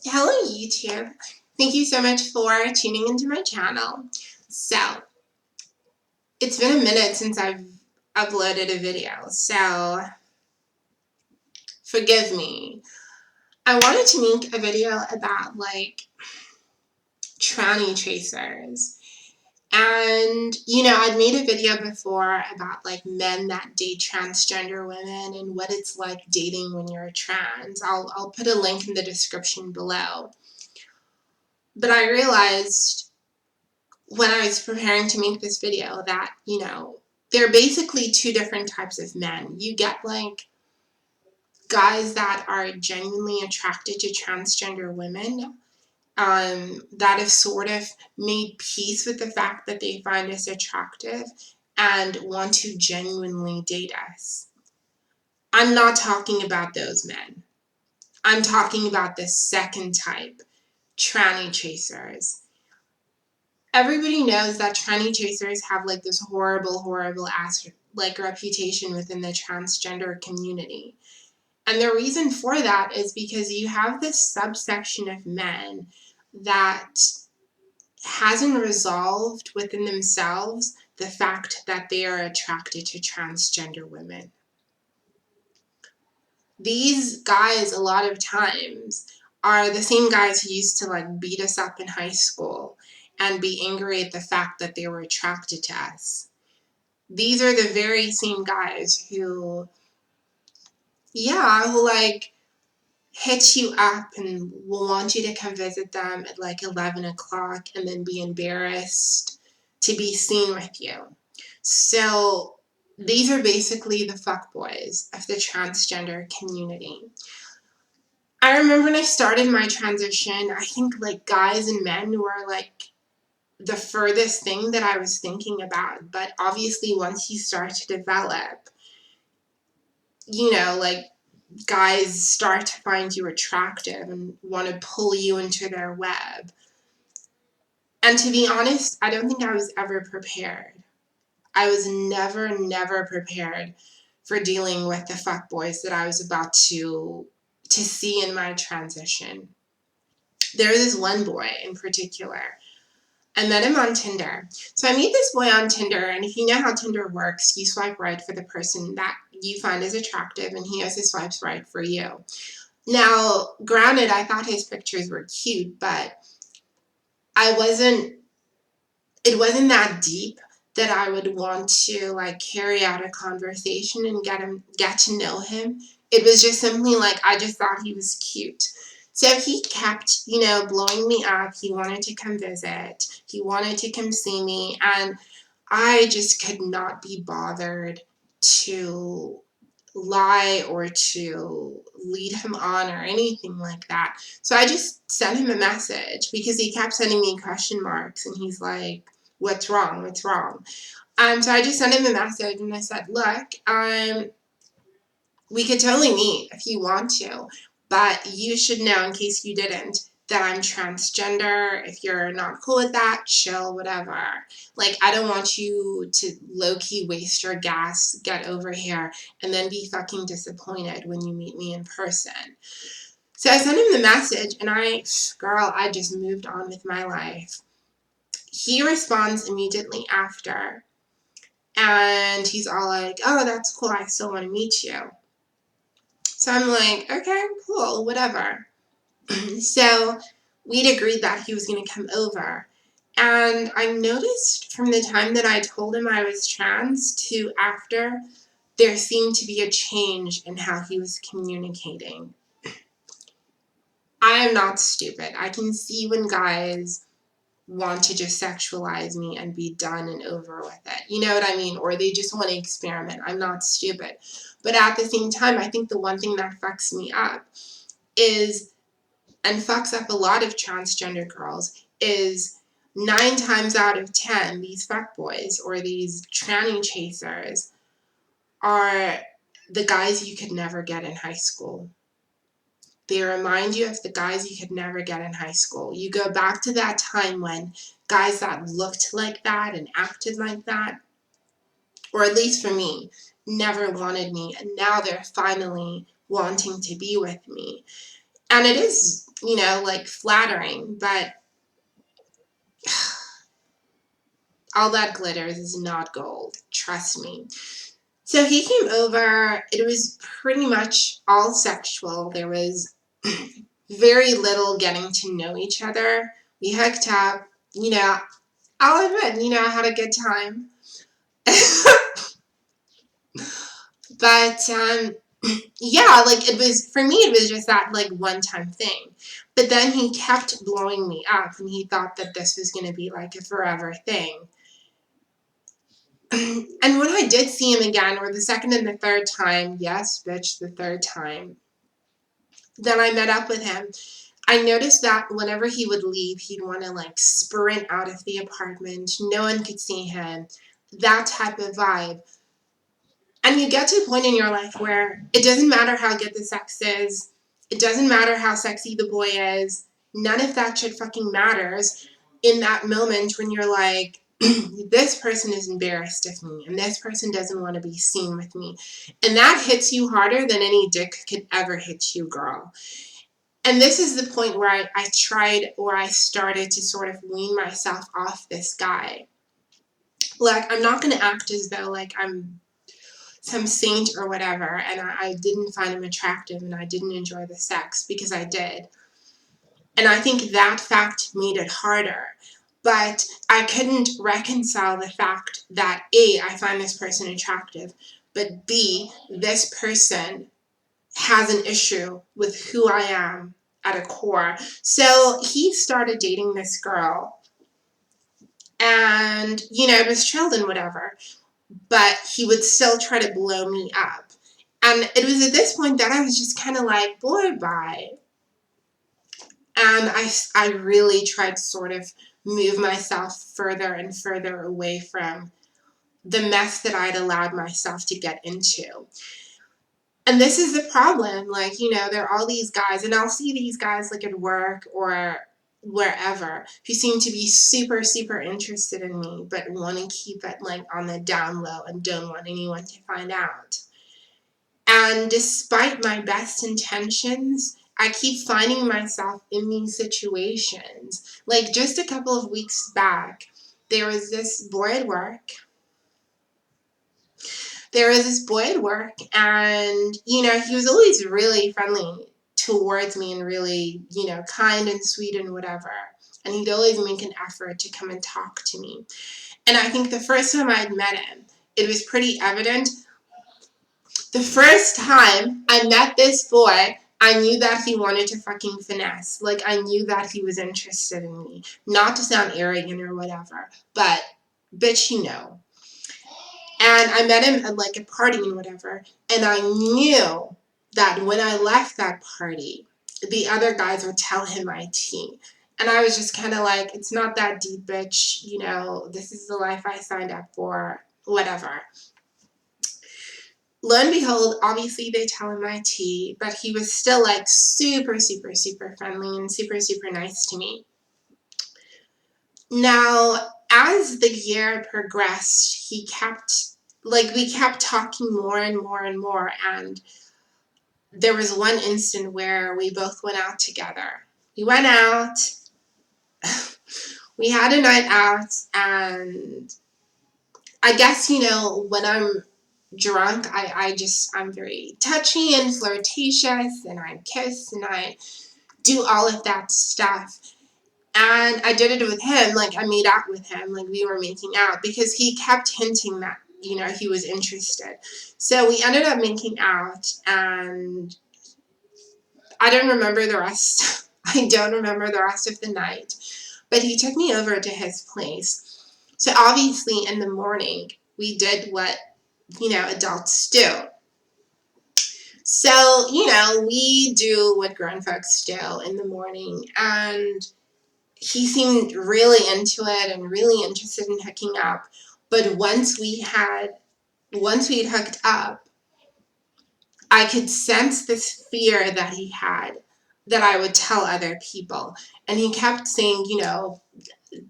Hello YouTube. Thank you so much for tuning into my channel. So, it's been a minute since I've uploaded a video, so forgive me. I wanted to make a video about tranny chasers. And I'd made a video before about men that date transgender women and what it's like dating when you're trans. I'll put a link in the description below. But I realized when I was preparing to make this video that, there are basically two different types of men. You get guys that are genuinely attracted to transgender women, that have sort of made peace with the fact that they find us attractive and want to genuinely date us. I'm not talking about those men. I'm talking about the second type, tranny chasers. Everybody knows that tranny chasers have this horrible ass reputation within the transgender community. And the reason for that is because you have this subsection of men that hasn't resolved within themselves the fact that they are attracted to transgender women. These guys, a lot of times, are the same guys who used to beat us up in high school and be angry at the fact that they were attracted to us. These are the very same guys who hit you up and will want you to come visit them at 11 o'clock and then be embarrassed to be seen with you. So these are basically the fuckboys of the transgender community. I remember when I started my transition, I think guys and men were the furthest thing that I was thinking about. But obviously once you start to develop, guys start to find you attractive and want to pull you into their web. And to be honest, I don't think I was ever prepared. I was never prepared for dealing with the fuckboys that I was about to see in my transition. There was this one boy in particular. I met him on Tinder. So I meet this boy on Tinder, and if you know how Tinder works, you swipe right for the person that you find is attractive, and he also swipes right for you. Now, granted, I thought his pictures were cute, but it wasn't that deep that I would want to carry out a conversation and get to know him. It was just simply I just thought he was cute. So he kept, blowing me up. He wanted to come visit. He wanted to come see me. And I just could not be bothered to lie or to lead him on or anything like that. So I just sent him a message because he kept sending me question marks and he's like, what's wrong? What's wrong? So I just sent him a message and I said, look, we could totally meet if you want to, but you should know, in case you didn't, that I'm transgender. If you're not cool with that, chill, whatever. I don't want you to low-key waste your gas, get over here, and then be fucking disappointed when you meet me in person. So I sent him the message, and I just moved on with my life. He responds immediately after, and he's all like, oh, that's cool, I still want to meet you. So I'm like, okay, cool, whatever. So we'd agreed that he was going to come over. And I noticed from the time that I told him I was trans to after, there seemed to be a change in how he was communicating. I am not stupid. I can see when guys want to just sexualize me and be done and over with it. You know what I mean? Or they just want to experiment. I'm not stupid. But at the same time, I think the one thing that fucks me up is, and fucks up a lot of transgender girls, is 9 times out of 10, these fuckboys or these tranny chasers are the guys you could never get in high school. They remind you of the guys you could never get in high school. You go back to that time when guys that looked like that and acted like that, or at least for me, never wanted me, and now they're finally wanting to be with me. And it is like flattering, but all that glitters is not gold. Trust me. So he came over. It was pretty much all sexual. There was very little getting to know each other. We hooked up. I'll admit, I had a good time. But yeah, like it was, for me, it was just that like one time thing. But then he kept blowing me up and he thought that this was going to be like a forever thing. And when I did see him again, or the second and the third time, yes, bitch, the third time, then I met up with him. I noticed that whenever he would leave, he'd want to like sprint out of the apartment. No one could see him. That type of vibe. And you get to a point in your life where it doesn't matter how good the sex is. It doesn't matter how sexy the boy is. None of that shit fucking matters in that moment when you're like, this person is embarrassed of me and this person doesn't want to be seen with me. And that hits you harder than any dick could ever hit you, girl. And this is the point where I tried, or I started to sort of wean myself off this guy. Like, I'm not going to act as though like I'm some saint or whatever, and I didn't find him attractive and I didn't enjoy the sex, because I did. And I think that fact made it harder. But I couldn't reconcile the fact that A, I find this person attractive, but B, this person has an issue with who I am at a core. So he started dating this girl, and, it was chilled and whatever, but he would still try to blow me up. And it was at this point that I was just kind of like, boy, bye. And I really tried to sort of move myself further and further away from the mess that I'd allowed myself to get into. And this is the problem. Like, there are all these guys, and I'll see these guys like at work or wherever, who seem to be super, super interested in me, but want to keep it like on the down low and don't want anyone to find out. And despite my best intentions, I keep finding myself in these situations. Like just a couple of weeks back, there was this boy at work. And, he was always really friendly towards me and really, kind and sweet and whatever. And he'd always make an effort to come and talk to me. And I think the first time I'd met him, it was pretty evident. The first time I met this boy, I knew that he wanted to fucking finesse. Like, I knew that he was interested in me. Not to sound arrogant or whatever, but bitch, And I met him at like a party and whatever, and I knew that when I left that party, the other guys would tell him my tea. And I was just kind of like, it's not that deep, bitch. This is the life I signed up for, whatever. Lo and behold, obviously they tell him my tea, but he was still like super, super, super friendly and super, super nice to me. Now, as the year progressed, we kept talking more and more and more, and there was one instant where we both went out together. We went out, we had a night out, and I guess, when I'm drunk, I'm very touchy and flirtatious, and I kiss and I do all of that stuff. And I did it with him, like I made out with him, like we were making out, because he kept hinting that, he was interested. So we ended up making out, and I don't remember the rest. I don't remember the rest of the night, but he took me over to his place. So obviously in the morning, we did what, adults do. So, we do what grown folks do in the morning, and he seemed really into it and really interested in hooking up. But once we'd hooked up, I could sense this fear that he had, that I would tell other people. And he kept saying,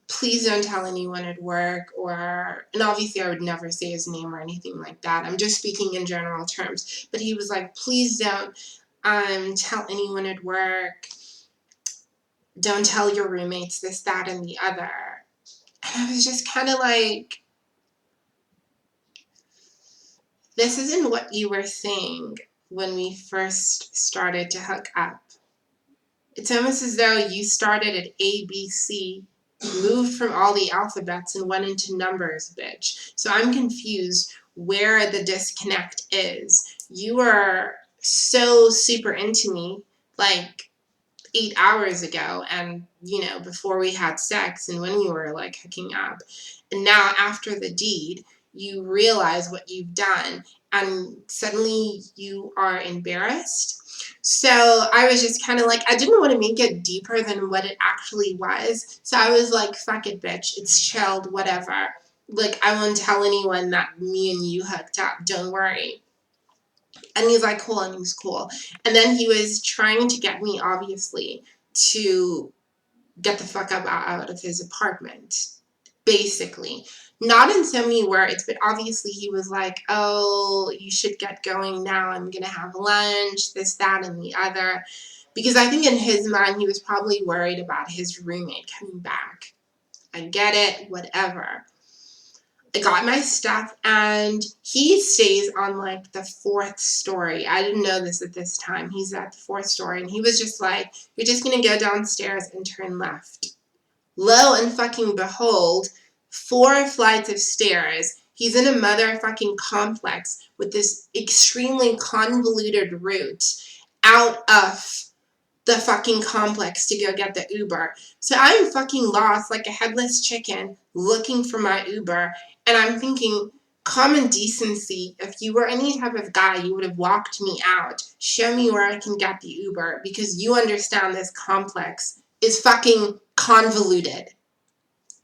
please don't tell anyone at work, and obviously I would never say his name or anything like that. I'm just speaking in general terms. But he was like, please don't tell anyone at work. don't tell your roommates this, that, and the other. And I was just kind of like, this isn't what you were saying when we first started to hook up. It's almost as though you started at A, B, C, moved from all the alphabets and went into numbers, bitch. So I'm confused where the disconnect is. You were so super into me, like 8 hours ago, and before we had sex and when we were like hooking up, and now after the deed you realize what you've done and suddenly you are embarrassed. So I was just kind of like, I didn't want to make it deeper than what it actually was, so I was like, fuck it, bitch, it's chilled, whatever. Like, I won't tell anyone that me and you hooked up, don't worry. And he's like, cool, and he's cool. And then he was trying to get me, obviously, to get the fuck up out of his apartment, basically. Not in so many words, but obviously he was like, oh, you should get going now. I'm going to have lunch, this, that, and the other. Because I think in his mind, he was probably worried about his roommate coming back. I get it, whatever. I got my stuff, and he stays on like the fourth story. I didn't know this at this time. He's at the fourth story, and he was just like, you're just gonna go downstairs and turn left. Lo and fucking behold, 4 flights of stairs. He's in a motherfucking complex with this extremely convoluted route out of the fucking complex to go get the Uber. So I'm fucking lost like a headless chicken looking for my Uber. And I'm thinking, common decency, if you were any type of guy, you would have walked me out. Show me where I can get the Uber, because you understand this complex is fucking convoluted.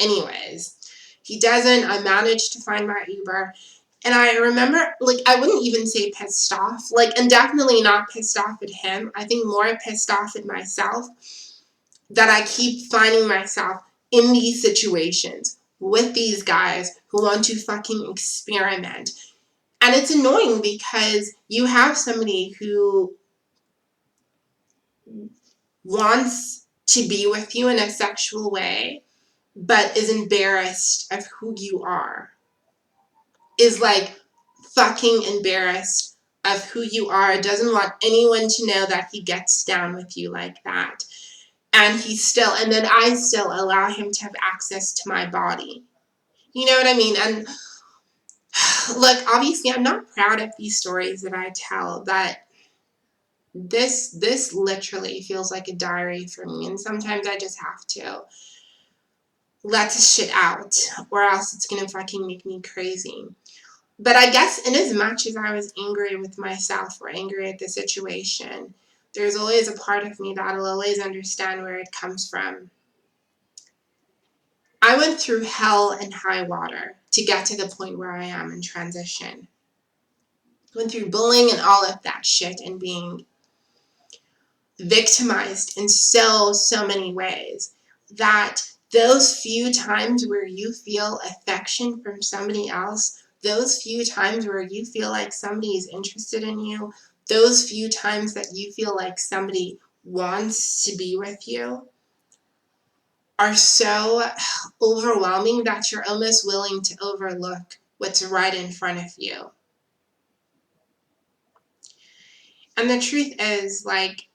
Anyways, he doesn't. I managed to find my Uber. And I remember, like, I wouldn't even say pissed off, like, and definitely not pissed off at him. I think more pissed off at myself that I keep finding myself in these situations with these guys who want to fucking experiment. And it's annoying because you have somebody who wants to be with you in a sexual way, but is embarrassed of who you are. Is like fucking embarrassed of who you are, doesn't want anyone to know that he gets down with you like that. And then I still allow him to have access to my body. You know what I mean? And look, obviously I'm not proud of these stories that I tell, but this literally feels like a diary for me, and sometimes I just have to let this shit out, or else it's gonna fucking make me crazy. But I guess in as much as I was angry with myself or angry at the situation, there's always a part of me that'll always understand where it comes from. I went through hell and high water to get to the point where I am in transition. Went through bullying and all of that shit and being victimized in so many ways, that those few times where you feel affection from somebody else, those few times where you feel like somebody is interested in you, those few times that you feel like somebody wants to be with you, are so overwhelming that you're almost willing to overlook what's right in front of you. And the truth is, like,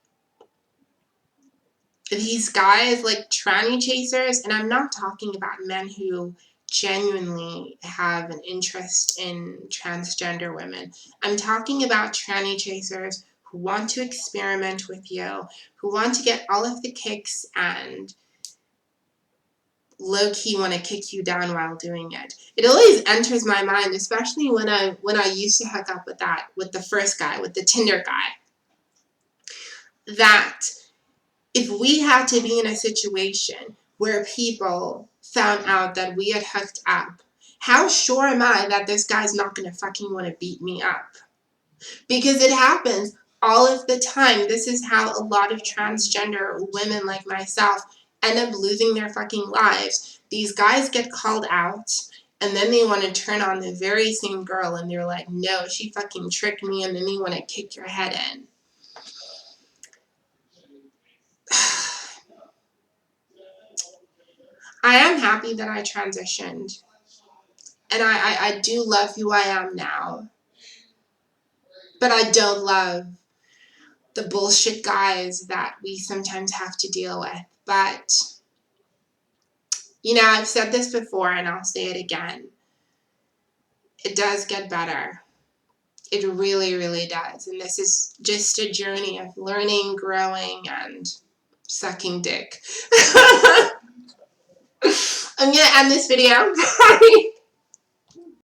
these guys, like tranny chasers, and I'm not talking about men who genuinely have an interest in transgender women. I'm talking about tranny chasers who want to experiment with you, who want to get all of the kicks and low-key want to kick you down while doing it. It always enters my mind, especially when I used to hook up with the first guy, with the Tinder guy, that if we had to be in a situation where people found out that we had hooked up, how sure am I that this guy's not going to fucking want to beat me up? Because it happens all of the time. This is how a lot of transgender women like myself end up losing their fucking lives. These guys get called out, and then they want to turn on the very same girl, and they're like, no, she fucking tricked me, and then they want to kick your head in. I am happy that I transitioned. And I do love who I am now. But I don't love the bullshit guys that we sometimes have to deal with. But, you know, I've said this before and I'll say it again. It does get better. It really, really does. And this is just a journey of learning, growing, and sucking dick. I'm going to end this video. Bye.